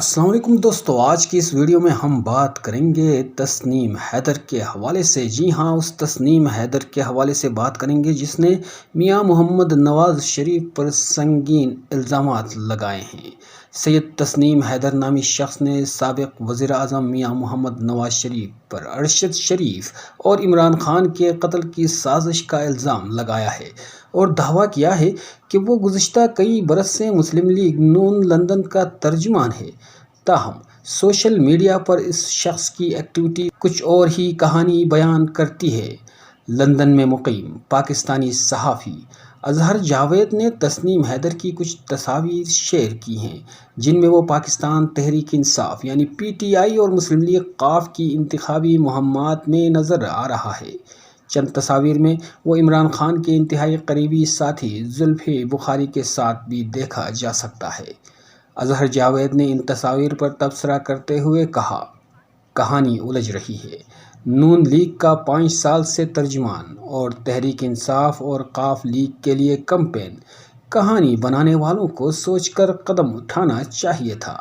السلام علیکم دوستو، آج کی اس ویڈیو میں ہم بات کریں گے تسنیم حیدر کے حوالے سے۔ جی ہاں، اس تسنیم حیدر کے حوالے سے بات کریں گے جس نے میاں محمد نواز شریف پر سنگین الزامات لگائے ہیں۔ سید تسنیم حیدر نامی شخص نے سابق وزیر اعظم میاں محمد نواز شریف پر ارشد شریف اور عمران خان کے قتل کی سازش کا الزام لگایا ہے اور دعویٰ کیا ہے کہ وہ گزشتہ کئی برس سے مسلم لیگ نون لندن کا ترجمان ہے۔ تاہم سوشل میڈیا پر اس شخص کی ایکٹیویٹی کچھ اور ہی کہانی بیان کرتی ہے۔ لندن میں مقیم پاکستانی صحافی اظہر جاوید نے تسنیم حیدر کی کچھ تصاویر شیئر کی ہیں جن میں وہ پاکستان تحریک انصاف یعنی PTI اور مسلم لیگ ق کی انتخابی مہمات میں نظر آ رہا ہے۔ چند تصاویر میں وہ عمران خان کے انتہائی قریبی ساتھی زلفی بخاری کے ساتھ بھی دیکھا جا سکتا ہے۔ اظہر جاوید نے ان تصاویر پر تبصرہ کرتے ہوئے کہا، کہانی الجھ رہی ہے۔ نون لیگ کا 5 سال سے ترجمان اور تحریک انصاف اور ق لیگ کے لیے کمپین۔ کہانی بنانے والوں کو سوچ کر قدم اٹھانا چاہیے تھا۔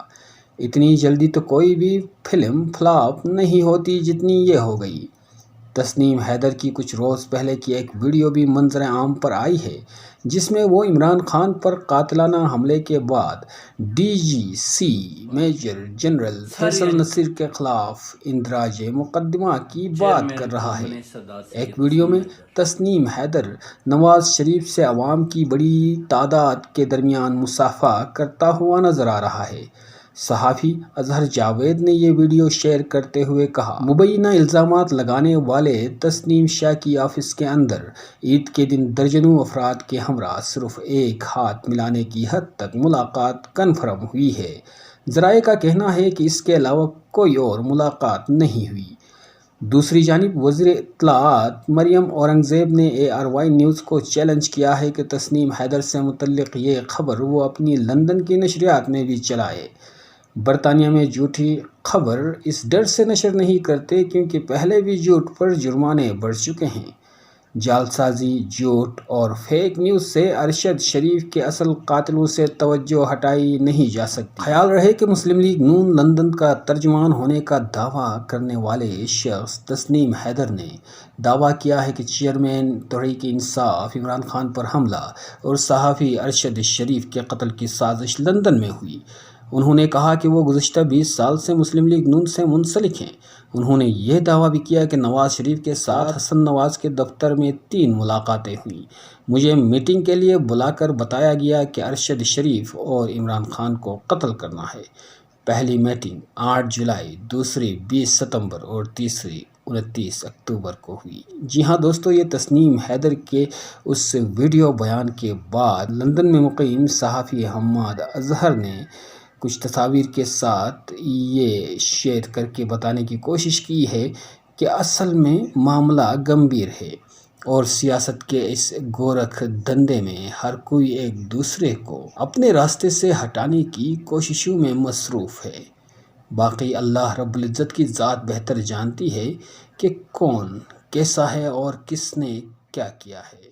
اتنی جلدی تو کوئی بھی فلم فلاپ نہیں ہوتی جتنی یہ ہو گئی۔ تسنیم حیدر کی کچھ روز پہلے کی ایک ویڈیو بھی منظر عام پر آئی ہے جس میں وہ عمران خان پر قاتلانہ حملے کے بعد DGC major general Faisal Naseer کے خلاف اندراج مقدمہ کی بات کر رہا ہے۔ ایک ویڈیو میں تسنیم حیدر نواز شریف سے عوام کی بڑی تعداد کے درمیان مصافحہ کرتا ہوا نظر آ رہا ہے۔ صحافی اظہر جاوید نے یہ ویڈیو شیئر کرتے ہوئے کہا، مبینہ الزامات لگانے والے تسنیم شاہ کی آفس کے اندر عید کے دن درجنوں افراد کے ہمراہ صرف ایک ہاتھ ملانے کی حد تک ملاقات کنفرم ہوئی ہے۔ ذرائع کا کہنا ہے کہ اس کے علاوہ کوئی اور ملاقات نہیں ہوئی۔ دوسری جانب وزیر اطلاعات مریم اورنگزیب نے ARY نیوز کو چیلنج کیا ہے کہ تسنیم حیدر سے متعلق یہ خبر وہ اپنی لندن کی نشریات میں بھی چلائے۔ برطانیہ میں جھوٹی خبر اس ڈر سے نشر نہیں کرتے کیونکہ پہلے بھی جھوٹ پر جرمانے بڑھ چکے ہیں۔ جعلسازی، جھوٹ اور فیک نیوز سے ارشد شریف کے اصل قاتلوں سے توجہ ہٹائی نہیں جا سکتی۔ خیال رہے کہ مسلم لیگ نون لندن کا ترجمان ہونے کا دعویٰ کرنے والے شخص تسنیم حیدر نے دعویٰ کیا ہے کہ چیئرمین تحریک انصاف عمران خان پر حملہ اور صحافی ارشد شریف کے قتل کی سازش لندن میں ہوئی۔ انہوں نے کہا کہ وہ گزشتہ 20 سال سے مسلم لیگ نون سے منسلک ہیں۔ انہوں نے یہ دعویٰ بھی کیا کہ نواز شریف کے ساتھ حسن نواز کے دفتر میں 3 ملاقاتیں ہوئیں۔ مجھے میٹنگ کے لیے بلا کر بتایا گیا کہ ارشد شریف اور عمران خان کو قتل کرنا ہے۔ پہلی میٹنگ 8 جولائی، دوسری 20 ستمبر اور تیسری 29 اکتوبر کو ہوئی۔ جی ہاں دوستو، یہ تسنیم حیدر کے اس ویڈیو بیان کے بعد لندن میں مقیم صحافی حماد اظہر نے کچھ تصاویر کے ساتھ یہ شیئر کر کے بتانے کی کوشش کی ہے کہ اصل میں معاملہ گمبھیر ہے اور سیاست کے اس گورکھ دھندے میں ہر کوئی ایک دوسرے کو اپنے راستے سے ہٹانے کی کوششوں میں مصروف ہے۔ باقی اللہ رب العزت کی ذات بہتر جانتی ہے کہ کون کیسا ہے اور کس نے کیا کیا ہے۔